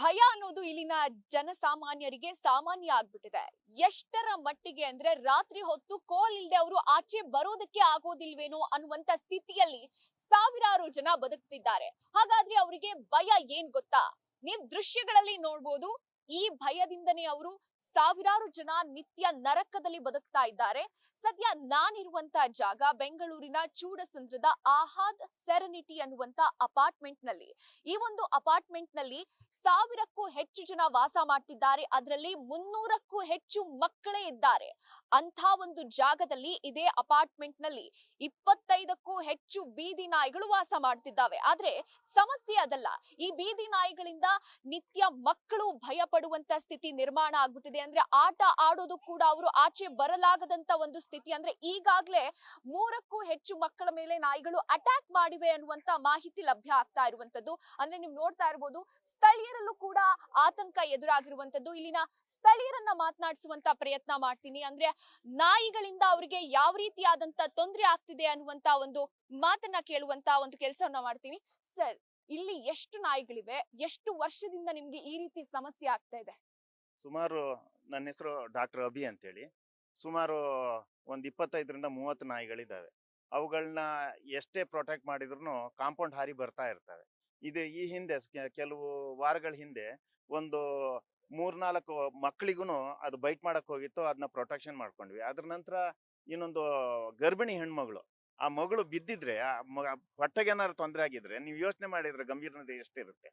ಭಯ ಅನ್ನೋದು ಇಲ್ಲಿನ ಜನಸಾಮಾನ್ಯರಿಗೆ ಸಾಮಾನ್ಯ ಆಗ್ಬಿಟ್ಟಿದೆ. ಎಷ್ಟರ ಮಟ್ಟಿಗೆ ಅಂದ್ರೆ ರಾತ್ರಿ ಹೊತ್ತು ಕೋಲ್ ಇಲ್ದೆ ಅವರು ಆಚೆ ಬರೋದಕ್ಕೆ ಆಗೋದಿಲ್ವೇನೋ ಅನ್ನುವಂತ ಸ್ಥಿತಿಯಲ್ಲಿ ಸಾವಿರಾರು ಜನ ಬದುಕ್ತಿದ್ದಾರೆ. ಹಾಗಾದ್ರೆ ಅವರಿಗೆ ಭಯ ಏನ್ ಗೊತ್ತಾ? ನೀವ್ ದೃಶ್ಯಗಳಲ್ಲಿ ನೋಡ್ಬೋದು. ಈ ಭಯದಿಂದನೇ ಅವರು ಸಾವಿರಾರು ಜನ ನಿತ್ಯ ನರಕದಲ್ಲಿ ಬದುಕ್ತಾ ಇದ್ದಾರೆ. ಸದ್ಯ ನಾನಿರುವಂತ ಜಾಗ ಬೆಂಗಳೂರಿನ ಚೂಡಸಂದ್ರದ ಆಹಾದ್ ಸೆರೆನಿಟಿ ಅನ್ನುವಂತ ಅಪಾರ್ಟ್ಮೆಂಟ್ ನಲ್ಲಿ. ಈ ಒಂದು ಅಪಾರ್ಟ್ಮೆಂಟ್ ನಲ್ಲಿ 1000ಕ್ಕೂ ಹೆಚ್ಚು ಜನ ವಾಸ ಮಾಡ್ತಿದ್ದಾರೆ. ಅದರಲ್ಲಿ 300ಕ್ಕೂ ಹೆಚ್ಚು ಮಕ್ಕಳೇ ಇದ್ದಾರೆ. ಅಂತ ಒಂದು ಜಾಗದಲ್ಲಿ ಇದೇ ಅಪಾರ್ಟ್ಮೆಂಟ್ ನಲ್ಲಿ 25ಕ್ಕೂ ಹೆಚ್ಚು ಬೀದಿ ನಾಯಿಗಳು ವಾಸ ಮಾಡ್ತಿದ್ದಾವೆ. ಆದ್ರೆ ಸಮಸ್ಯೆ ಅದಲ್ಲ. ಈ ಬೀದಿ ನಾಯಿಗಳಿಂದ ನಿತ್ಯ ಮಕ್ಕಳು ಭಯ ಪಡುವಂತ ಸ್ಥಿತಿ ನಿರ್ಮಾಣ ಆಗ್ಬಿಟ್ಟಿದೆ. ಅಂದ್ರೆ ಆಟ ಆಡೋದು ಕೂಡ ಅವರು ಆಚೆ ಬರಲಾಗದಂತ ಒಂದು ಸ್ಥಿತಿ. ಅಂದ್ರೆ ಈಗಾಗ್ಲೇ 3ಕ್ಕೂ ಹೆಚ್ಚು ಮಕ್ಕಳ ಮೇಲೆ ನಾಯಿಗಳು ಅಟ್ಯಾಕ್ ಮಾಡಿವೆ ಅನ್ನುವಂತ ಮಾಹಿತಿ ಲಭ್ಯ ಆಗ್ತಾ ಇರುವಂತದ್ದು. ಅಂದ್ರೆ ನೀವು ನೋಡ್ತಾ ಇರಬಹುದು, ಸ್ಥಳೀಯರಲ್ಲೂ ಕೂಡ ಆತಂಕ ಎದುರಾಗಿರುವಂತದ್ದು. ಇಲ್ಲಿನ ಸ್ಥಳೀಯರನ್ನ ಮಾತನಾಡಿಸುವಂತ ಪ್ರಯತ್ನ ಮಾಡ್ತೀನಿ. ಅಂದ್ರೆ ನಾಯಿಗಳಿಂದ ಅವರಿಗೆ ಯಾವ ರೀತಿಯಾದಂತ ತೊಂದರೆ ಆಗ್ತಿದೆ ಅನ್ನುವಂತ ಒಂದು ಮಾತನ್ನ ಕೇಳುವಂತ ಒಂದು ಕೆಲಸವನ್ನ ಮಾಡ್ತೀನಿ. ಸರ್, ಇಲ್ಲಿ ಎಷ್ಟು ನಾಯಿಗಳಿವೆ? ಎಷ್ಟು ವರ್ಷದಿಂದ ನಿಮ್ಗೆ ಈ ರೀತಿ ಸಮಸ್ಯೆ ಆಗ್ತಾ ಇದೆ? ಸುಮಾರು ನನ್ನ ಹೆಸರು ಡಾಕ್ಟರ್ ಅಭಿ ಅಂತೇಳಿ. ಸುಮಾರು ಒಂದು 25ರಿಂದ 30 ನಾಯಿಗಳಿದ್ದಾವೆ. ಅವುಗಳನ್ನ ಎಷ್ಟೇ ಪ್ರೊಟೆಕ್ಟ್ ಮಾಡಿದ್ರು ಕಾಂಪೌಂಡ್ ಹಾರಿ ಬರ್ತಾ ಇರ್ತವೆ. ಇದು ಈ ಹಿಂದೆ ಕೆಲವು ವಾರಗಳ ಹಿಂದೆ ಒಂದು 3-4 ಮಕ್ಕಳಿಗೂ ಅದು ಬೈಟ್ ಮಾಡಕ್ ಹೋಗಿತ್ತು. ಅದನ್ನ ಪ್ರೊಟೆಕ್ಷನ್ ಮಾಡ್ಕೊಂಡ್ವಿ. ಅದ್ರ ನಂತರ ಇನ್ನೊಂದು ಗರ್ಭಿಣಿ ಹೆಣ್ಮಗಳು, ಆ ಮಗಳು ಬಿದ್ದಿದ್ರೆ, ಹೊಟ್ಟೆಗೆ ಏನಾದ್ರು ತೊಂದರೆ ಆಗಿದ್ರೆ ನೀವು ಯೋಚನೆ ಮಾಡಿದ್ರೆ ಗಂಭೀರತೆ ಎಷ್ಟಿರುತ್ತೆ.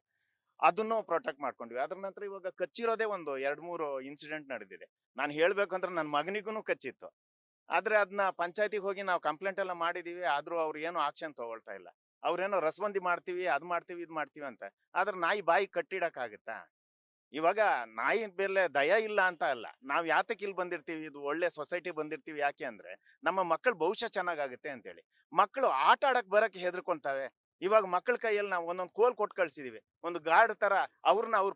ಅದನ್ನು ಪ್ರೊಟೆಕ್ಟ್ ಮಾಡ್ಕೊಂಡ್ವಿ. ಅದ್ರ ನಂತರ ಇವಾಗ ಕಚ್ಚಿರೋದೇ ಒಂದು 2-3 ಇನ್ಸಿಡೆಂಟ್ ನಡೆದಿದೆ. ನಾನು ಹೇಳ್ಬೇಕಂದ್ರೆ ನನ್ನ ಮಗನಿಗೂ ಕಚ್ಚಿತ್ತು. ಆದ್ರೆ ಅದನ್ನ ಪಂಚಾಯತಿಗೆ ಹೋಗಿ ನಾವು ಕಂಪ್ಲೇಂಟ್ ಎಲ್ಲ ಮಾಡಿದೀವಿ. ಆದ್ರೂ ಅವ್ರು ಏನು ಆಕ್ಷನ್ ತಗೊಳ್ತಾ ಇಲ್ಲ. ಅವ್ರೇನೋ ರಸಬಂದಿ ಮಾಡ್ತೀವಿ, ಅದ್ ಮಾಡ್ತೀವಿ, ಇದ್ ಮಾಡ್ತೀವಿ ಅಂತ. ಆದ್ರೆ ನಾಯಿ ಬಾಯಿ ಕಟ್ಟಿಡಕ್ ಆಗುತ್ತಾ? ಇವಾಗ ನಾಯಿ ಮೇಲೆ ದಯ ಇಲ್ಲ ಅಂತ ಅಲ್ಲ, ನಾವ್ ಯಾತಕ್ಕೆ ಇಲ್ಲಿ ಬಂದಿರ್ತೀವಿ, ಇದು ಒಳ್ಳೆ ಸೊಸೈಟಿ ಬಂದಿರ್ತೀವಿ. ಯಾಕೆ ಅಂದ್ರೆ ನಮ್ಮ ಮಕ್ಕಳು ಭವಿಷ್ಯ ಚೆನ್ನಾಗಾಗುತ್ತೆ ಅಂತೇಳಿ. ಮಕ್ಕಳು ಆಟ ಆಡಕ್ ಬರಕ್ಕೆ ಹೆದರ್ಕೊಂತಾವೆ. ಇವಾಗ ಮಕ್ಕಳ ಕೈಯಲ್ಲಿ ನಾವು ಒಂದೊಂದು ಕೋಲ್ ಕೊಟ್ಟು ಕಳ್ಸಿದೀವಿ, ಒಂದು ಗಾರ್ಡ್ ತರ ಅವ್ರನ್ನ ಅವ್ರು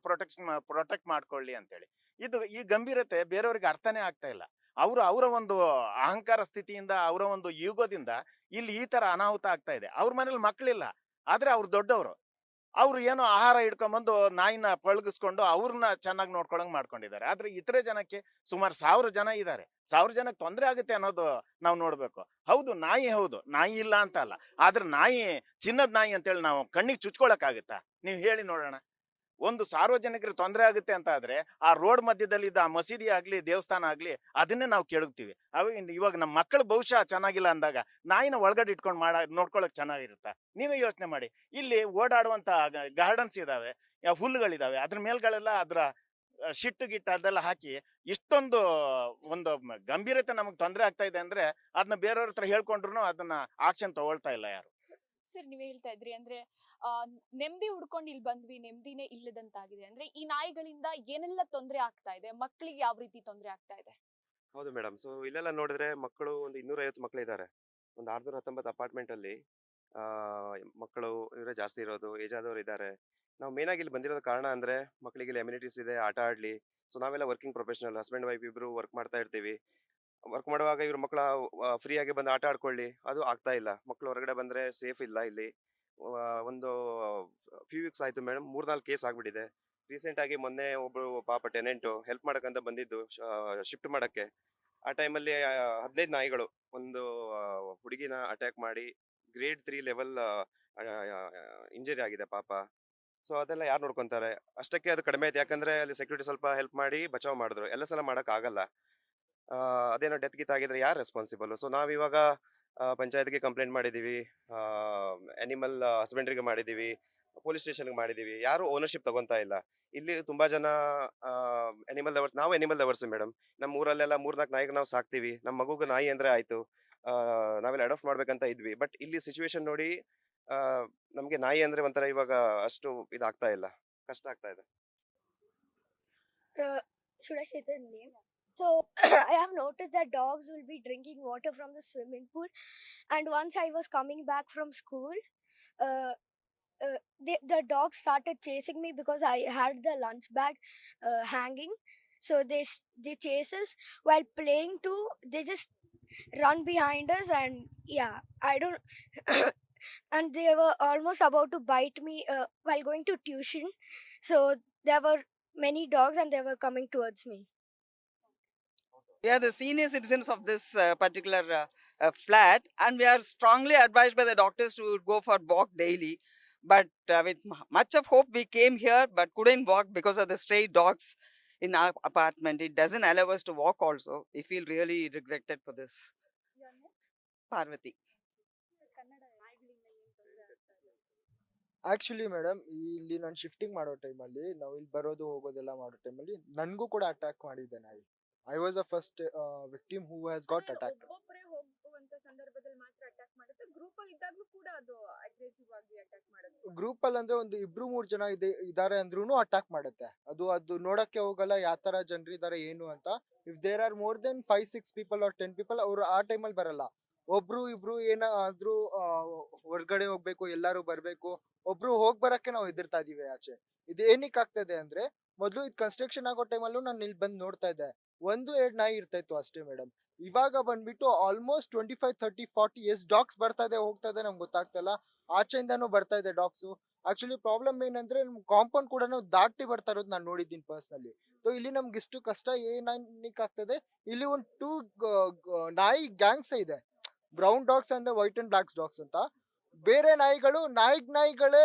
ಪ್ರೊಟೆಕ್ಟ್ ಮಾಡ್ಕೊಳ್ಳಿ ಅಂತೇಳಿ. ಇದು ಈ ಗಂಭೀರತೆ ಬೇರೆಯವ್ರಿಗೆ ಅರ್ಥನೇ ಆಗ್ತಾ ಇಲ್ಲ. ಅವರ ಒಂದು ಅಹಂಕಾರ ಸ್ಥಿತಿಯಿಂದ, ಅವರ ಒಂದು ಯುಗದಿಂದ ಇಲ್ಲಿ ಈ ತರ ಅನಾಹುತ ಆಗ್ತಾ ಇದೆ. ಅವ್ರ ಮನೇಲಿ ಮಕ್ಕಳಿಲ್ಲ, ಆದ್ರೆ ಅವ್ರು ದೊಡ್ಡವರು. ಅವ್ರು ಏನೋ ಆಹಾರ ಹಿಡ್ಕೊಂಬಂದು ನಾಯಿನ ಪಳಗಿಸ್ಕೊಂಡು ಅವ್ರನ್ನ ಚೆನ್ನಾಗಿ ನೋಡ್ಕೊಳಂಗ್ ಮಾಡ್ಕೊಂಡಿದ್ದಾರೆ. ಆದ್ರೆ ಇತರೆ ಜನಕ್ಕೆ ಸುಮಾರು 1000 ಜನ ಇದ್ದಾರೆ. 1000 ಜನಕ್ಕೆ ತೊಂದರೆ ಆಗುತ್ತೆ ಅನ್ನೋದು ನಾವು ನೋಡ್ಬೇಕು. ಹೌದು, ಹೌದು, ನಾಯಿ ಇಲ್ಲ ಅಂತ ಅಲ್ಲ. ಆದ್ರೆ ನಾಯಿ ಚಿನ್ನದ ನಾಯಿ ಅಂತೇಳಿ ನಾವು ಕಣ್ಣಿಗೆ ಚುಚ್ಕೊಳಕ್ ಆಗುತ್ತಾ? ನೀವು ಹೇಳಿ ನೋಡೋಣ. ಒಂದು ಸಾರ್ವಜನಿಕರಿಗೆ ತೊಂದರೆ ಆಗುತ್ತೆ ಅಂತ ಆದ್ರೆ ಆ ರೋಡ್ ಮಧ್ಯದಲ್ಲಿ ಇದ್ದ ಮಸೀದಿ ಆಗ್ಲಿ, ದೇವಸ್ಥಾನ ಆಗ್ಲಿ, ಅದನ್ನೇ ನಾವು ಕೆಡಗ್ತೀವಿ. ಇವಾಗ ನಮ್ಮ ಮಕ್ಕಳ ಭವಿಷ್ಯ ಚೆನ್ನಾಗಿಲ್ಲ ಅಂದಾಗ ನಾಯಿನ ಒಳಗಡೆ ಇಟ್ಕೊಂಡು ನೋಡ್ಕೊಳಕ್ ಚೆನ್ನಾಗಿರುತ್ತಾ? ನೀವೇ ಯೋಚನೆ ಮಾಡಿ. ಇಲ್ಲಿ ಓಡಾಡುವಂತ ಗಾರ್ಡನ್ಸ್ ಇದಾವೆ, ಹುಲ್ಲುಗಳಿದಾವೆ, ಅದ್ರ ಮೇಲ್ಗಳೆಲ್ಲ ಅದ್ರ ಶಿಟ್ಟು ಗಿಟ್ಟು ಅದೆಲ್ಲ ಹಾಕಿ ಇಷ್ಟೊಂದು ಒಂದು ಗಂಭೀರತೆ ನಮಗ್ ತೊಂದರೆ ಆಗ್ತಾ ಇದೆ ಅಂದ್ರೆ ಅದನ್ನ ಬೇರೆಯವ್ರ ಹತ್ರ ಹೇಳ್ಕೊಂಡ್ರು ಅದನ್ನ ಆಕ್ಷನ್ ತಗೊಳ್ತಾ ಇಲ್ಲ ಯಾರು. ಸರ್, ನೀವ್ ಹೇಳ್ತಾ ಇದ್ರಿ ಅಂದ್ರೆ ನೆಮ್ಮದಿ ಹುಡ್ಕೊಂಡು ಇಲ್ಲಿ ಬಂದ್ವಿ, ನೆಮ್ಮದಿನೇ ಇಲ್ಲದಂತಾಗಿದೆ. ಅಂದ್ರೆ ಈ ನಾಯಿಗಳಿಂದ ಏನೆಲ್ಲ ತೊಂದರೆ ಆಗ್ತಾ ಇದೆ? ಮಕ್ಕಳಿಗೆ ಯಾವ ರೀತಿ ತೊಂದರೆ ಆಗ್ತಾ ಇದೆ? ಹೌದು ಮೇಡಮ್. ಸೊ ಇಲ್ಲೆಲ್ಲ ನೋಡಿದ್ರೆ ಮಕ್ಕಳು ಒಂದು 250 ಮಕ್ಕಳು ಇದ್ದಾರೆ. ಒಂದು 619 ಅಪಾರ್ಟ್ಮೆಂಟ್ ಅಲ್ಲಿ ಆ ಮಕ್ಕಳು ಇವರೇ ಜಾಸ್ತಿ ಇರೋದು, ಏಜ್ ಆದವರು ಇದ್ದಾರೆ. ನಾವು ಮೇನ್ ಆಗಿ ಇಲ್ಲಿ ಬಂದಿರೋದು ಕಾರಣ ಅಂದ್ರೆ ಮಕ್ಕಳಿಗೆ ಎಮ್ಯುನಿಟೀಸ್ ಇದೆ, ಆಟ ಆಡ್ಲಿ. ಸೊ ನಾವೆಲ್ಲ ವರ್ಕಿಂಗ್ ಪ್ರೊಫೆಷನಲ್, ಹಸ್ಬೆಂಡ್ ವೈಫ್ ಇಬ್ರು ವರ್ಕ್ ಮಾಡ್ತಾ ಇರ್ತೀವಿ. ವರ್ಕ್ ಮಾಡುವಾಗ ಇವ್ರ ಮಕ್ಕಳ ಫ್ರೀ ಆಗಿ ಬಂದು ಆಟ ಆಡ್ಕೊಳ್ಳಿ, ಅದು ಆಗ್ತಾ ಇಲ್ಲ. ಮಕ್ಕಳು ಹೊರಗಡೆ ಬಂದ್ರೆ ಸೇಫ್ ಇಲ್ಲ ಇಲ್ಲಿ. ಒಂದು ಫ್ಯೂ ವೀಕ್ಸ್ ಆಯ್ತು ಮೇಡಮ್, 3-4 ಕೇಸ್ ಆಗ್ಬಿಟ್ಟಿದೆ. ರೀಸೆಂಟ್ ಆಗಿ ಮೊನ್ನೆ ಒಬ್ರು ಪಾಪ ಟೆನೆಂಟ್ ಹೆಲ್ಪ್ ಮಾಡಕ್ಕಂತ ಬಂದಿದ್ದು ಶಿಫ್ಟ್ ಮಾಡಕ್ಕೆ. ಆ ಟೈಮಲ್ಲಿ 15 ನಾಯಿಗಳು ಒಂದು ಹುಡುಗಿನ ಅಟ್ಯಾಕ್ ಮಾಡಿ ಗ್ರೇಡ್ 3 ಲೆವೆಲ್ ಇಂಜರಿ ಆಗಿದೆ ಪಾಪ. ಸೊ ಅದೆಲ್ಲ ಯಾರು ನೋಡ್ಕೊಂತಾರೆ? ಅಷ್ಟಕ್ಕೆ ಅದು ಕಡಿಮೆ ಆಯ್ತು, ಯಾಕಂದ್ರೆ ಅಲ್ಲಿ ಸೆಕ್ಯೂರಿಟಿ ಸ್ವಲ್ಪ ಹೆಲ್ಪ್ ಮಾಡಿ ಬಚಾವ್ ಮಾಡಿದ್ರು. ಎಲ್ಲ ಸಲ ಮಾಡಕ್ ಆಗಲ್ಲ. ಅದೇನೋ ಡೆತ್ ಗೀತ್ ಆಗಿದ್ರೆ ಯಾರು ರೆಸ್ಪಾನ್ಸಿಬಲ್? ಸೊ ನಾವಿವಾಗ ಪಂಚಾಯತ್ಗೆ ಕಂಪ್ಲೇಂಟ್ ಮಾಡಿದೀವಿ, ಅನಿಮಲ್ ಹಸ್ಬೆಂಡ್ರಿಗೆ ಮಾಡಿದೀವಿ, ಪೊಲೀಸ್ ಸ್ಟೇಷನ್ಗೆ ಮಾಡಿದೀವಿ. ಯಾರು ಓನರ್ಶಿಪ್ ತಗೊಂತಾ ಇಲ್ಲ. ಇಲ್ಲಿ ತುಂಬಾ ಜನ ಅನಿಮಲ್ ಲವರ್ಸ್, ನಾವು ಅನಿಮಲ್ ಲವರ್ಸ್ ಮೇಡಮ್. ನಮ್ಮ ಊರಲ್ಲೆಲ್ಲ 3-4 ನಾಯಿಗೆ ನಾವು ಸಾಕ್ತಿವಿ. ನಮ್ಮ ಮಗುಗೆ ನಾಯಿ ಅಂದ್ರೆ ಆಯ್ತು, ನಾವೆಲ್ಲ ಅಡಾಪ್ಟ್ ಮಾಡ್ಬೇಕಂತ ಇದ್ವಿ. ಬಟ್ ಇಲ್ಲಿ ಸಿಚುವೇಶನ್ ನೋಡಿ ನಮ್ಗೆ ನಾಯಿ ಅಂದ್ರೆ ಒಂಥರ ಇವಾಗ ಅಷ್ಟು ಇದಾಗ್ತಾ ಇಲ್ಲ, ಕಷ್ಟ ಆಗ್ತಾ ಇದೆ. Should I say the name? So I have noticed that dogs will be drinking water from the swimming pool, and once I was coming back from school, uh, the dogs started chasing me because I had the lunch bag hanging. So they chase us while playing too. They just run behind us, and yeah, I don't. And they were almost about to bite me while going to tuition. So there were many dogs and they were coming towards me. We are the senior citizens of this particular flat, and we are strongly advised by the doctors to go for walk daily. But with much of hope, we came here but couldn't walk because of the stray dogs in our apartment. It doesn't allow us to walk also. We feel really regretted for this. Parvati. Actually madam ಇಲ್ಲಿ ನಾನು shifting ಮಾಡೋ ಟೈಮಲ್ಲಿ ನಾವು ಇಲ್ಲಿ ಬರೋದು ಹೋಗೋದೆಲ್ಲ ಮಾಡೋ ಟೈಮಲ್ಲಿ ನನಗೂ ಕೂಡ ಅಟ್ಯಾಕ್ ಮಾಡಿದ್ದೆ ನಾಯಿ. I was a first victim who has got attack. ಒಬ್ಬೊಬ್ಬರೇ ಹೋಗುವಂತ ಸಂದರ್ಭದಲ್ಲಿ ಮಾತ್ರ ಅಟ್ಯಾಕ್ ಮಾಡುತ್ತೆ, ಗ್ರೂಪ್ ಅಲ್ಲಿ ಇದ್ದಾಗ್ಲೂ ಕೂಡ ಅದು ಅಗ್ರೆಸಿವ್ ಆಗಿ ಅಟ್ಯಾಕ್ ಮಾಡುತ್ತೆ. ಗ್ರೂಪ್ ಅಲ್ಲಿ ಅಂದ್ರೆ ಒಂದು 2-3 ಜನ ಇದಾರೆ ಅಂದ್ರೂ ಅಟ್ಯಾಕ್ ಮಾಡುತ್ತೆ. ಅದು ನೋಡಕ್ಕೆ ಹೋಗಲ್ಲ ಯಾವ ತರ ಜನರು ಇದಾರೆ ಏನು ಅಂತ. If there are more than 5-6 people ಆರ್ 10 ಪೀಪಲ್, ಅವ್ರು ಆ ಟೈಮಲ್ಲಿ ಬರಲ್ಲ. ಒಬ್ರು ಇಬ್ರು ಏನಾದ್ರೂ ಹೊರಗಡೆ ಹೋಗ್ಬೇಕು, ಎಲ್ಲಾರು ಬರ್ಬೇಕು, ಒಬ್ರು ಬರಕ್ಕೆ ನಾವು ಹೆದರ್ತಾ ಇದೀವಿ ಆಚೆ. ಇದು ಏನಕ್ಕೆ ಆಗ್ತದೆ ಅಂದ್ರೆ, ಮೊದ್ಲು ಇದು ಕನ್ಸ್ಟ್ರಕ್ಷನ್ ಆಗೋ ಟೈಮಲ್ಲೂ ನಾನು ಇಲ್ಲಿ ಬಂದು ನೋಡ್ತಾ ಇದ್ದೆ, 1-2 ನಾಯಿ ಇರ್ತಾ ಇತ್ತು ಅಷ್ಟೇ ಮೇಡಮ್. ಇವಾಗ ಬಂದ್ಬಿಟ್ಟು ಆಲ್ಮೋಸ್ಟ್ 25-30-40 ಎಷ್ಟು ಡಾಗ್ಸ್ ಬರ್ತಾ ಇದೆ ಹೋಗ್ತಾ ಇದೆ ನಮ್ಗೆ ಗೊತ್ತಾಗ್ತಾ ಇಲ್ಲ. ಆಚೆಯಿಂದಾನು ಬರ್ತಾ ಇದೆ ಡಾಗ್ಸ್. ಆಕ್ಚುಲಿ ಪ್ರಾಬ್ಲಮ್ ಏನಂದ್ರೆ ನಮ್ ಕಾಂಪೌಂಡ್ ಕೂಡ ದಾಟಿ ಬರ್ತಾ ಇರೋದು ನಾನು ನೋಡಿದ್ದೀನಿ ಪರ್ಸನಲಿ. ಸೊ ಇಲ್ಲಿ ನಮ್ಗೆ ಇಷ್ಟು ಕಷ್ಟ ಏನಕ್ಕೆ ಆಗ್ತದೆ, ಇಲ್ಲಿ ಒಂದು 2 ನಾಯಿ ಗ್ಯಾಂಗ್ಸ್ ಇದೆ, ಬ್ರೌನ್ ಡಾಗ್ಸ್ ಅಂದ್ರೆ ವೈಟ್ ಅಂಡ್ ಬ್ಲಾಕ್ ಡಾಗ್ಸ್ ಅಂತ. ಬೇರೆ ನಾಯಿಗಳೇ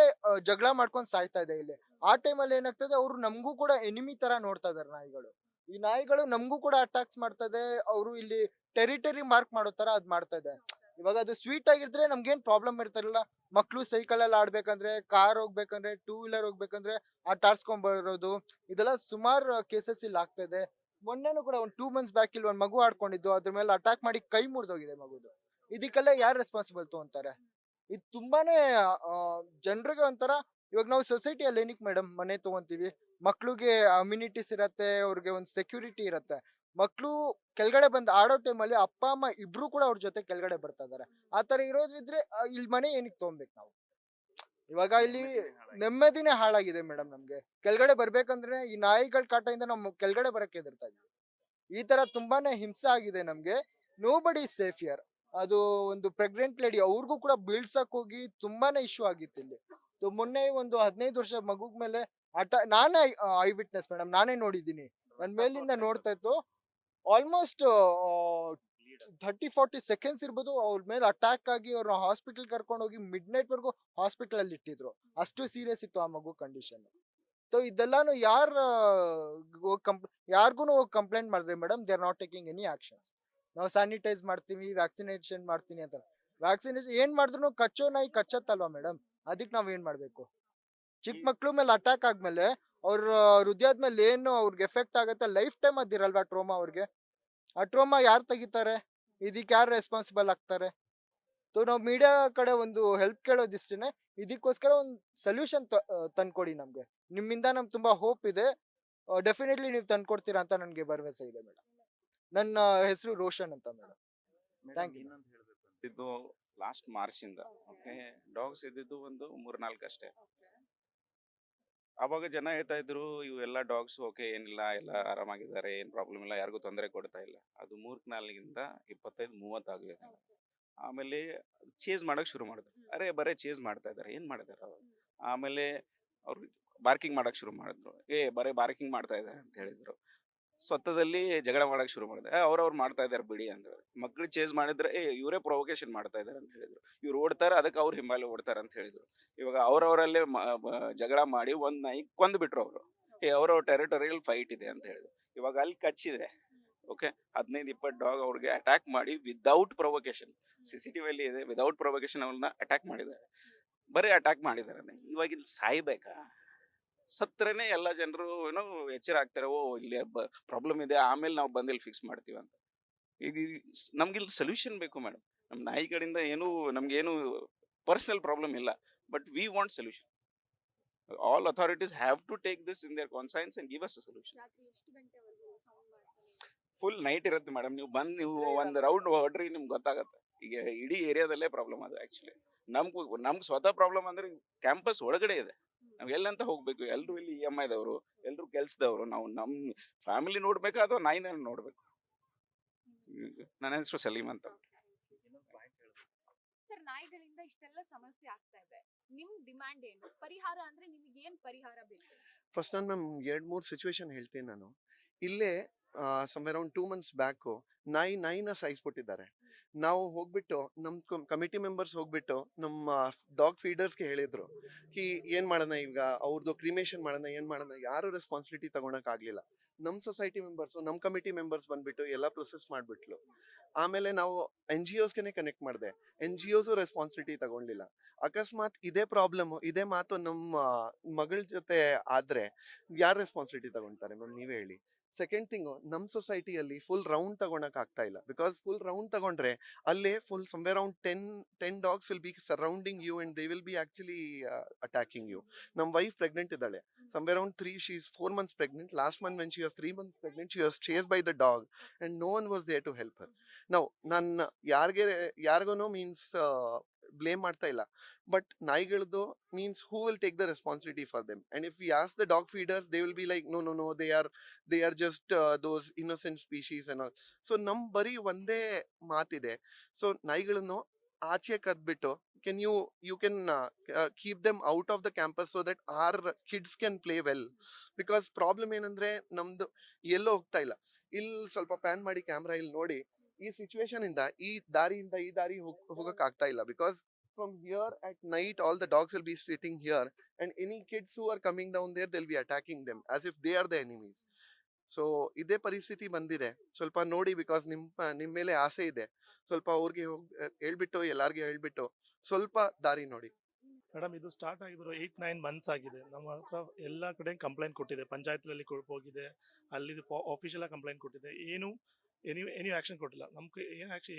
ಜಗಳ ಮಾಡ್ಕೊಂಡು ಸಾಯ್ತಾ ಇದೆ ಇಲ್ಲಿ. ಆ ಟೈಮಲ್ಲಿ ಏನಾಗ್ತದೆ, ಅವ್ರು ನಮಗೂ ಕೂಡ ಎನಿಮಿ ತರ ನೋಡ್ತಾ ಇದಾರೆ ನಾಯಿಗಳು. ಈ ನಾಯಿಗಳು ನಮಗೂ ಕೂಡ ಅಟ್ಯಾಕ್ಸ್ ಮಾಡ್ತಾ ಇದೆ. ಅವರು ಇಲ್ಲಿ ಟೆರಿಟರಿ ಮಾರ್ಕ್ ಮಾಡೋ ತರ ಅದ್ ಮಾಡ್ತಾ ಇದೆ. ಇವಾಗ ಅದು ಸ್ವೀಟ್ ಆಗಿದ್ರೆ ನಮ್ಗೇನ್ ಪ್ರಾಬ್ಲಮ್ ಇರ್ತಾರಲ್ಲ, ಮಕ್ಳು ಸೈಕಲ್ ಅಲ್ಲಿ ಆಡ್ಬೇಕಂದ್ರೆ, ಕಾರ್ ಹೋಗ್ಬೇಕಂದ್ರೆ, 2 ವೀಲರ್ ಹೋಗ್ಬೇಕಂದ್ರೆ ಆಟಾಡ್ಸ್ಕೊಂಡ್ ಬರೋದು, ಇದೆಲ್ಲ ಸುಮಾರು ಕೇಸಸ್ ಇಲ್ಲಿ ಆಗ್ತಾ ಇದೆ. ಮೊನ್ನೆನೂ ಕೂಡ ಒಂದು 2 months ಬ್ಯಾಕ್ ಇಲ್ಲಿ ಒಂದ್ ಮಗು ಆಡ್ಕೊಂಡಿದ್ದು, ಅದ್ರ ಮೇಲೆ ಅಟ್ಯಾಕ್ ಮಾಡಿ ಕೈ ಮುರಿದೋಗಿದೆ ಮಗುದು. ಇದಕ್ಕೆಲ್ಲ ಯಾರು ರೆಸ್ಪಾನ್ಸಿಬಲ್ ಅಂತಾರೆ? ಇದು ತುಂಬಾನೇ ಜನರಿಗೆ ಒಂಥರ, ಇವಾಗ ನಾವು ಸೊಸೈಟಿಯಲ್ಲಿ ಏನಕ್ಕೆ ಮೇಡಮ್ ಮನೆ ತಗೊಂತೀವಿ, ಮಕ್ಳಿಗೆ ಅಮ್ಯುನಿಟೀಸ್ ಇರತ್ತೆ, ಅವ್ರಿಗೆ ಒಂದು ಸೆಕ್ಯೂರಿಟಿ ಇರತ್ತೆ. ಮಕ್ಳು ಕೆಳಗಡೆ ಬಂದು ಆಡೋ ಟೈಮಲ್ಲಿ ಅಪ್ಪ ಅಮ್ಮ ಇಬ್ರು ಕೂಡ ಅವ್ರ ಜೊತೆ ಕೆಳಗಡೆ ಬರ್ತಾ ಇದಾರೆ. ಆತರ ಇರೋದ್ರಿದ್ರೆ ಇಲ್ಲಿ ಮನೆ ಏನಕ್ಕೆ ತಗೊಂಬೇಕು ನಾವು? ಇವಾಗ ಇಲ್ಲಿ ನೆಮ್ಮದಿನೇ ಹಾಳಾಗಿದೆ ಮೇಡಮ್. ನಮ್ಗೆ ಕೆಳಗಡೆ ಬರ್ಬೇಕಂದ್ರೆ ಈ ನಾಯಿಗಳ ಕಾಟದಿಂದ ನಾವು ಕೆಳಗಡೆ ಬರಕ್ಕೆ ಹೆದರ್ತಾ ಇದೀವಿ. ಈ ತರ ತುಂಬಾನೇ ಹಿಂಸೆ ಆಗಿದೆ ನಮ್ಗೆ. ನೋ ಬಡಿ ಇಸ್ ಸೇಫ್ ಹಿಯರ್. ಅದು ಒಂದು ಪ್ರೆಗ್ನೆಂಟ್ ಲೇಡಿ, ಅವ್ರಿಗೂ ಕೂಡ ಬೀಳ್ಸಕ್ ಹೋಗಿ ತುಂಬಾನೇ ಇಶ್ಯೂ ಆಗಿತ್ತು ಇಲ್ಲಿ. ಮೊನ್ನೆ ಒಂದು 15 ವರ್ಷ ಮಗುಗ್ ಮೇಲೆ ನಾನೇ ಐ ವಿಟ್ನೆಸ್ ಮೇಡಮ್, ನಾನೇ ನೋಡಿದ್ದೀನಿ. ನನ್ ಮೇಲಿಂದ ನೋಡ್ತಾ ಇತ್ತು. ಆಲ್ಮೋಸ್ಟ್ 30-40 ಸೆಕೆಂಡ್ಸ್ ಇರ್ಬೋದು, ಅವ್ರ ಮೇಲೆ ಅಟ್ಯಾಕ್ ಆಗಿ ಅವ್ರನ್ನ ಹಾಸ್ಪಿಟಲ್ ಕರ್ಕೊಂಡು ಹೋಗಿ ಮಿಡ್ ನೈಟ್ ವರ್ಗು ಹಾಸ್ಪಿಟಲ್ ಅಲ್ಲಿ ಇಟ್ಟಿದ್ರು. ಅಷ್ಟು ಸೀರಿಯಸ್ ಇತ್ತು ಆ ಮಗು ಕಂಡೀಷನ್. ಸೊ ಇದೆಲ್ಲಾನು ಯಾರಿಗೂ ಹೋಗಿ ಕಂಪ್ಲೇಂಟ್ ಮಾಡಿದ್ರೆ madam, they are not taking any actions. ನಾವು ಸ್ಯಾನಿಟೈಸ್ ಮಾಡ್ತೀವಿ, ವ್ಯಾಕ್ಸಿನೇಷನ್ ಮಾಡ್ತೀನಿ ಅಂತ. ವ್ಯಾಕ್ಸಿನೇಷನ್ ಏನ್ ಮಾಡಿದ್ರು ಕಚ್ಚೋ ನಾಯಿ ಕಚ್ಚತ್ತಲ್ವಾ ಮೇಡಮ್? ಅದಕ್ಕೆ ನಾವ್ ಏನ್ ಮಾಡ್ಬೇಕು? ಚಿಕ್ಕ ಮಕ್ಳು ಮೇಲೆ ಅಟ್ಯಾಕ್ ಆದ್ಮೇಲೆ ಅವ್ರ ಹೃದಯದ ಮೇಲೆ ಏನು ಅವ್ರಿಗೆ ಎಫೆಕ್ಟ್ ಆಗುತ್ತೆ, ಲೈಫ್ ಟೈಮ್ ಅದಿರಲ್ವಾ ಟ್ರೋಮಾ ಅವ್ರಿಗೆ? ಆ ಟ್ರೋಮಾ ಯಾರು ತೆಗಿತಾರೆ? ಇದಕ್ಕೆ ಯಾರು ರೆಸ್ಪಾನ್ಸಿಬಲ್ ಆಗ್ತಾರೆ? ಸೊ ನಾವು ಮೀಡಿಯಾ ಕಡೆ ಒಂದು ಹೆಲ್ಪ್ ಕೇಳೋದಿಷ್ಟೇ. ಇದಕ್ಕೋಸ್ಕರ ಒಂದು ಸೊಲ್ಯೂಷನ್ ತಂದ್ಕೊಡಿ ನಮ್ಗೆ. ನಿಮ್ಮಿಂದ ನಮ್ಗೆ ತುಂಬಾ ಹೋಪ್ ಇದೆ. ಡೆಫಿನೆಟ್ಲಿ ನೀವು ತಂದ್ಕೊಡ್ತೀರಾ ಅಂತ ನನ್ಗೆ ಭರವಸೆ ಇದೆ ಮೇಡಮ್. ನನ್ನ ಹೆಸರು ರೋಷನ್ ಅಂತ ಮೇಡಮ್. Thank you. ಇದು ಲಾಸ್ಟ್ ಮಾರ್ಚ್ ಇಂದ ಓಕೆ, ಡಾಗ್ಸ್ ಇದ್ದಿದ್ದು ಒಂದು 3-4 ಅಷ್ಟೇ. ಅವಾಗ ಜನ ಹೇಳ್ತಾ ಇದ್ರು ಇವೆಲ್ಲ ಡಾಗ್ಸ್ ಓಕೆ, ಏನಿಲ್ಲ, ಎಲ್ಲ ಆರಾಮಾಗಿದ್ದಾರೆ, ಏನ್ ಪ್ರಾಬ್ಲಮ್ ಇಲ್ಲ, ಯಾರಿಗೂ ತೊಂದರೆ ಕೊಡ್ತಾ ಇಲ್ಲ. ಅದು 3-4ಗಿಂತ 25-30 ಆಗಿದೆ. ಆಮೇಲೆ ಚೇಸ್ ಮಾಡಕ್ ಶುರು ಮಾಡಿದ್ರು. ಅರೆ ಬರೇ ಚೇಸ್ ಮಾಡ್ತಾ ಇದಾರೆ, ಏನ್ ಮಾಡಿದಾರೆ ಅವ್ರು? ಆಮೇಲೆ ಅವ್ರು ಬಾರ್ಕಿಂಗ್ ಮಾಡಕ್ ಶುರು ಮಾಡಿದ್ರು. ಬರೇ ಬಾರ್ಕಿಂಗ್ ಮಾಡ್ತಾ ಇದಾರೆ ಅಂತ ಹೇಳಿದ್ರು. ಸ್ವತ್ತದಲ್ಲಿ ಜಗಳ ಮಾಡಕ್ ಶುರು ಮಾಡಿದೆ. ಅವ್ರವ್ರು ಮಾಡ್ತಾ ಇದಾರೆ ಬಿಡಿ ಅಂದ್ರೆ. ಮಕ್ಳು ಚೇಸ್ ಮಾಡಿದ್ರೆ ಇವರೇ ಪ್ರೊವೊಕೇಶನ್ ಮಾಡ್ತಾ ಇದಾರೆ ಅಂತ ಹೇಳಿದ್ರು. ಇವ್ರು ಓಡ್ತಾರೆ, ಅದಕ್ಕೆ ಅವ್ರು ಹಿಂಬಾಲಿ ಓಡ್ತಾರೆ ಅಂತ ಹೇಳಿದ್ರು. ಇವಾಗ ಅವ್ರವರಲ್ಲೇ ಜಗಳ ಮಾಡಿ ಒಂದ್ ನಾಯಿ ಕೊಂದ್ ಬಿಟ್ರು ಅವರು. ಅವ್ರವ್ರ ಟೆರಿಟರಿಯಲ್ ಫೈಟ್ ಇದೆ ಅಂತ ಹೇಳಿದ್ರು. ಇವಾಗ ಅಲ್ಲಿ ಕಚ್ಚಿದೆ. ಓಕೆ, 15-20 ಡಾಗ್ ಅವ್ರಿಗೆ ಅಟ್ಯಾಕ್ ಮಾಡಿ ವಿದೌಟ್ ಪ್ರೊವೊಕೇಶನ್, CCTV ಅಲ್ಲಿ ಇದೆ, ವಿದೌಟ್ ಪ್ರೊವೊಕೇಶನ್ ಅವ್ರನ್ನ ಅಟ್ಯಾಕ್ ಮಾಡಿದ್ದಾರೆ. ಬರೀ ಅಟ್ಯಾಕ್ ಮಾಡಿದಾರೆ. ಇವಾಗ ಇಲ್ಲಿ ಸಾಯ್ಬೇಕಾ? ಸತ್ರನೇ ಎಲ್ಲ ಜನರು ಏನೋ ಎಚ್ಚರ ಆಗ್ತಾರೆ, ಓ ಇಲ್ಲಿ ಪ್ರಾಬ್ಲಮ್ ಇದೆ, ಆಮೇಲೆ ನಾವು ಬಂದು ಇಲ್ಲಿ ಫಿಕ್ಸ್ ಮಾಡ್ತೀವಿ ಅಂತ. ಈಗ ನಮ್ಗೆ ಇಲ್ಲಿ ಸೊಲ್ಯೂಷನ್ ಬೇಕು ಮೇಡಮ್. ನಮ್ಮ ನಾಯಿಗಳಿಂದ ನಮ್ಗೇನು ಪರ್ಸನಲ್ ಪ್ರಾಬ್ಲಮ್ ಇಲ್ಲ, but we want solution. All authorities have to take this in their conscience and give us a solution. Full night ಇರುತ್ತೆ ಮೇಡಮ್. ನೀವು ಒಂದು ರೌಂಡ್ ಹೊಡ್ರಿ ನಿಮ್ಗೆ ಗೊತ್ತಾಗತ್ತೆ. ಈಗ ಇಡೀ ಏರಿಯಾದಲ್ಲೇ ಪ್ರಾಬ್ಲಮ್ ಅದು. ಆಕ್ಚುಲಿ ನಮ್ಗೆ ಸ್ವತಃ ಪ್ರಾಬ್ಲಮ್ ಅಂದ್ರೆ ಕ್ಯಾಂಪಸ್ ಒಳಗಡೆ ಇದೆ. ನಾವ್ ಎಲ್ಲಂತ ಹೋಗ್ಬೇಕು? ಎಲ್ರು ಇಲ್ಲಿ EMI ದವರು, ಎಲ್ರು ಕೆಲ್ಸದವ್ರು. ನಾವು ನಮ್ ಫ್ಯಾಮಿಲಿ ನೋಡ್ಬೇಕಾ ಅಥವಾ ನಾಯಿನ ನೋಡ್ಬೇಕು? ನನ್ನ ಹೆಸರು ಸಲೀಮ್ ಅಂತ. ಸರ್, ನಾಯಿಗಳಿಂದ ಇಷ್ಟೆಲ್ಲ ಸಮಸ್ಯೆ ಆಗ್ತಾ ಇದೆ, ನಿಮ್ ಡಿಮ್ಯಾಂಡ್ ಏನು? ಪರಿಹಾರ ಅಂದ್ರೆ ನಿಮಗೆ ಏನ್ ಪರಿಹಾರ ಬೇಕು? ಫಸ್ಟ್ ನಾನು ಮ್ಯಾಮ್ 2-3 ಸಿಚುವೇಶನ್ ಹೇಳ್ತೀನಿ ನಾನು. ಇಲ್ಲೇ ಸಮ್ ಅರೌಂಡ್ 2 ಮಂತ್ಸ್ ಬ್ಯಾಕು ನಾಯಿನ ಸಾಯಿಸ್ಬಿಟ್ಟಿದ್ದಾರೆ. ನಾವು ಹೋಗ್ಬಿಟ್ಟು ನಮ್ಮ ಕಮಿಟಿ ಮೆಂಬರ್ಸ್ ಹೋಗ್ಬಿಟ್ಟು ನಮ್ಮ ಡಾಗ್ ಫೀಡರ್ಸ್ಗೆ ಹೇಳಿದ್ರು ಕಿ ಏನ್ ಮಾಡೋಣ ಈಗ, ಅವ್ರದ್ದು ಕ್ರಿಮೇಷನ್ ಮಾಡೋಣ, ಏನ್ ಮಾಡೋಣ, ಯಾರು ರೆಸ್ಪಾನ್ಸಿಬಿಲಿಟಿ ತಗೊಳಕ್ ಆಗ್ಲಿಲ್ಲ. ನಮ್ಮ ಸೊಸೈಟಿ ಮೆಂಬರ್ಸ್, ನಮ್ಮ ಕಮಿಟಿ ಮೆಂಬರ್ಸ್ ಬಂದ್ಬಿಟ್ಟು ಎಲ್ಲ ಪ್ರೊಸೆಸ್ ಮಾಡ್ಬಿಟ್ಲು. ಆಮೇಲೆ ನಾವು NGOಸ್ಗೆ ಕನೆಕ್ಟ್ ಮಾಡಿದೆ, NGOಸ್ ರೆಸ್ಪಾನ್ಸಿಬಿಲಿಟಿ ತಗೊಂಡಿಲ್ಲ. ಅಕಸ್ಮಾತ್ ಇದೇ ಪ್ರಾಬ್ಲಮ್, ಇದೇ ಮಾತು ನಮ್ಮ ಮಗಳ ಜೊತೆ ಆದ್ರೆ ಯಾರು ರೆಸ್ಪಾನ್ಸಿಬಿಲಿಟಿ ತಗೊಂತಾರೆ ಮ್ಯಾಮ್, ನೀವೇ ಹೇಳಿ. ಸೆಕೆಂಡ್ ಥಿಂಗು, ನಮ್ಮ ಸೊಸೈಟಿಯಲ್ಲಿ ಫುಲ್ ರೌಂಡ್ ತಗೊಳಕ್ ಆಗ್ತಾ ಇಲ್ಲ. ಬಿಕಾಸ್ ಫುಲ್ ರೌಂಡ್ ತಗೊಂಡ್ರೆ ಅಲ್ಲೇ full somewhere around 10 dogs will be surrounding you and they will be actually attacking you. ನಮ್ಮ ವೈಫ್ ಪ್ರೆಗ್ನೆಂಟ್ ಇದ್ದಾಳೆ, somewhere around 3, she is 4 months pregnant. Last month when she was 3 months pregnant, she was chased by the dog and no one was there to help her. Now ನಾನು ಯಾರಿಗೂ means blame ಮಾಡ್ತಾ ಇಲ್ಲ, but ನಾಯಿಗಳದ್ದು means who will take the responsibility for them. And if we ask the dog feeders, they will be like no they are just those innocent species and all. So ನಮ್ ಬರೀ ಒಂದೇ ಮಾತಿದೆ. So ನಾಯಿಗಳನ್ನು ಆಚೆ ಕದ್ಬಿಟ್ಟು you can keep them out of the campus so that our kids can play well. Because problem ಏನಂದ್ರೆ ನಮ್ದು ಎಲ್ಲೋ ಹೋಗ್ತಾ ಇಲ್ಲ. ಇಲ್ಲಿ ಸ್ವಲ್ಪ ಪ್ಯಾನ್ ಮಾಡಿ ಕ್ಯಾಮ್ರಾ ಇಲ್ಲಿ ನೋಡಿ, ಈ ಸಿಚುವೇಶನ್ ಇಂದ ಈ ದಾರಿ ಹೋಗಕ್ ಆಗ್ತಾ ಇಲ್ಲ. Because from here at night all the dogs will be sitting here and any kids who are coming down there, they'll be attacking them as if they are the enemies. So ಇದೇ ಪರಿಸ್ಥಿತಿ ಬಂದಿದೆ, ಸ್ವಲ್ಪ ನೋಡಿ. Because ನಿಮ್ ಮೇಲೆ ಆಸೆ ಇದೆ, ಸ್ವಲ್ಪ ಅವ್ರಿಗೆ ಹೇಳ್ಬಿಟ್ಟು ಎಲ್ಲಾರ್ಗೆ ಹೇಳ್ಬಿಟ್ಟು ಸ್ವಲ್ಪ ದಾರಿ ನೋಡಿ. ಮೇಡಮ್, ಇದು ಸ್ಟಾರ್ಟ್ ಆಗಿದ್ರು 8-9 ಮಂತ್ಸ್ ಆಗಿದೆ. ನಮ್ಮ ಹತ್ರ ಎಲ್ಲ ಕಡೆ ಕಂಪ್ಲೇಂಟ್ ಕೊಟ್ಟಿದೆ, ಪಂಚಾಯತ್ನಲ್ಲಿ ಹೋಗಿದೆ, ಅಲ್ಲಿ ಆಫೀಷಿಯಲ್ ಕಂಪ್ಲೇಂಟ್ ಕೊಟ್ಟಿದೆ. ಏನು ಆಕ್ಷನ್ ಕೊಟ್ಟಿಲ್ಲ. ನಮ್ಗೆ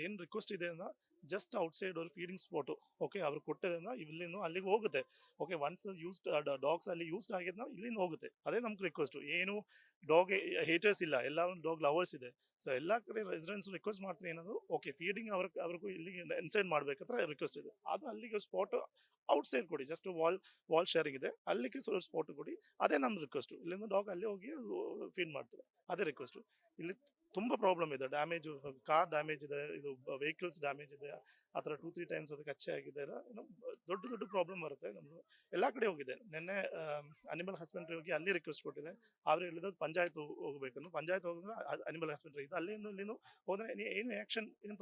ಏನು ರಿಕ್ವೆಸ್ಟ್ ಇದೆ ಅಂದ್ರೆ ಜಸ್ಟ್ ಔಟ್ಸೈಡ್ ಅವ್ರ ಫೀಡಿಂಗ್ ಸ್ಪಾಟು, ಓಕೆ, ಅವ್ರು ಕೊಟ್ಟದನ್ನ ಇಲ್ಲಿಂದ ಅಲ್ಲಿಗೆ ಹೋಗುತ್ತೆ. ಓಕೆ, ಒನ್ಸ್ ಯೂಸ್ಡ್ ಡಾಗ್ಸ್ ಅಲ್ಲಿ ಯೂಸ್ಡ್ ಆಗಿದ್ನ ಇಲ್ಲಿಂದ ಹೋಗುತ್ತೆ. ಅದೇ ನಮ್ಗೆ ರಿಕ್ವೆಸ್ಟು. ಏನು ಡಾಗ್ ಹೇಟರ್ಸ್ ಇಲ್ಲ, ಎಲ್ಲ ಡಾಗ್ ಲವರ್ಸ್ ಇದೆ. ಸೊ ಎಲ್ಲ ಕಡೆ ರೆಸಿಡೆಂಟ್ಸ್ ರಿಕ್ವೆಸ್ಟ್ ಮಾಡ್ತೀನಿ ಏನದು, ಓಕೆ, ಫೀಡಿಂಗ್ ಅವ್ರಿಗೂ ಇಲ್ಲಿಗೆ ಇನ್ಸೈಡ್ ಮಾಡ್ಬೇಕಂತ ರಿಕ್ವೆಸ್ಟ್ ಇದೆ. ಅದು ಅಲ್ಲಿಗೆ ಸ್ಪಾಟ್ ಔಟ್ಸೈಡ್ ಕೊಡಿ, ಜಸ್ಟ್ ವಾಲ್ ಶೇರಿಂಗ್ ಇದೆ, ಅಲ್ಲಿಗೆ ಸ್ಪಾಟ್ ಕೊಡಿ. ಅದೇ ನಮ್ಮ ರಿಕ್ವೆಸ್ಟು. ಇಲ್ಲಿಂದ ಡಾಗ್ ಅಲ್ಲಿ ಹೋಗಿ ಫೀಡ್ ಮಾಡ್ತಾರೆ, ಅದೇ ರಿಕ್ವೆಸ್ಟು. ಇಲ್ಲಿ ತುಂಬ ಪ್ರಾಬ್ಲಮ್ ಇದೆ, ಡ್ಯಾಮೇಜು, ಕಾರ್ ಡ್ಯಾಮೇಜ್ ಇದೆ, ಇದು ವೆಹಿಕಲ್ಸ್ ಡ್ಯಾಮೇಜ್ ಇದೆ, ಆ ಥರ 2-3 ಟೈಮ್ಸ್ ಅದು ಕಚ್ಚೆ ಆಗಿದೆ. ದೊಡ್ಡ ಪ್ರಾಬ್ಲಮ್ ಬರುತ್ತೆ. ನಮ್ಮದು ಎಲ್ಲ ಕಡೆ ಹೋಗಿದೆ. ನಿನ್ನೆ ಅನಿಮಲ್ ಹಸ್ಬೆಂಡ್ರಿ ಹೋಗಿ ಅಲ್ಲಿ ರಿಕ್ವೆಸ್ಟ್ ಕೊಟ್ಟಿದೆ. ಆದರೆ ಹೇಳಿದ್ರು ಪಂಚಾಯತ್ ಹೋಗ್ಬೇಕಂದ್ರೆ, ಪಂಚಾಯತ್ ಹೋಗಿದ್ರೆ ಅನಿಮಲ್ ಹಸ್ಬೆಂಡ್ರಿ ಇದೆ, ಇಲ್ಲಿಂದ ಹೋದ್ರೆ ಏನು ಆ್ಯಕ್ಷನ್ ಏನು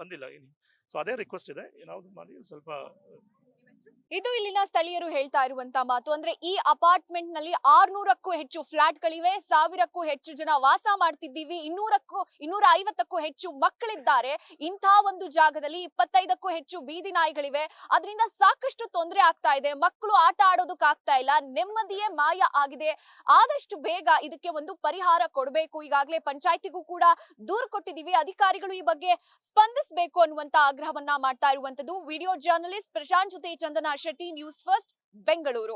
ಬಂದಿಲ್ಲ ಏನು. ಸೊ ಅದೇ ರಿಕ್ವೆಸ್ಟ್ ಇದೆ, ಏನಾದ್ರು ಮಾಡಿ ಸ್ವಲ್ಪ. ಇದು ಇಲ್ಲಿನ ಸ್ಥಳೀಯರು ಹೇಳ್ತಾ ಇರುವಂತ ಮಾತು. ಅಂದ್ರೆ ಈ ಅಪಾರ್ಟ್ಮೆಂಟ್ ನಲ್ಲಿ 600ಕ್ಕೂ ಹೆಚ್ಚು ಫ್ಲಾಟ್ ಗಳಿವೆ, 1000ಕ್ಕೂ ಹೆಚ್ಚು ಜನ ವಾಸ ಮಾಡ್ತಿದ್ದೀವಿ, 250ಕ್ಕೂ ಹೆಚ್ಚು ಮಕ್ಕಳಿದ್ದಾರೆ. ಇಂತಹ ಒಂದು ಜಾಗದಲ್ಲಿ 25ಕ್ಕೂ ಹೆಚ್ಚು ಬೀದಿ ನಾಯಿಗಳಿವೆ. ಅದರಿಂದ ಸಾಕಷ್ಟು ತೊಂದರೆ ಆಗ್ತಾ ಇದೆ. ಮಕ್ಕಳು ಆಟ ಆಡೋದಕ್ಕಾಗ್ತಾ ಇಲ್ಲ, ನೆಮ್ಮದಿಯೇ ಮಾಯ ಆಗಿದೆ. ಆದಷ್ಟು ಬೇಗ ಇದಕ್ಕೆ ಒಂದು ಪರಿಹಾರ ಕೊಡಬೇಕು. ಈಗಾಗಲೇ ಪಂಚಾಯತಿಗೂ ಕೂಡ ದೂರು ಕೊಟ್ಟಿದ್ದೀವಿ. ಅಧಿಕಾರಿಗಳು ಈ ಬಗ್ಗೆ ಸ್ಪಂದಿಸಬೇಕು ಅನ್ನುವಂತ ಆಗ್ರಹವನ್ನ ಮಾಡ್ತಾ ಇರುವಂತದ್ದು. ವಿಡಿಯೋ ಜರ್ನಲಿಸ್ಟ್ ಪ್ರಶಾಂತ್ ಜೊತೆ ಚಂದನಾ ಶೆಟ್ಟಿ, ನ್ಯೂಸ್ ಫಸ್ಟ್, ಬೆಂಗಳೂರು.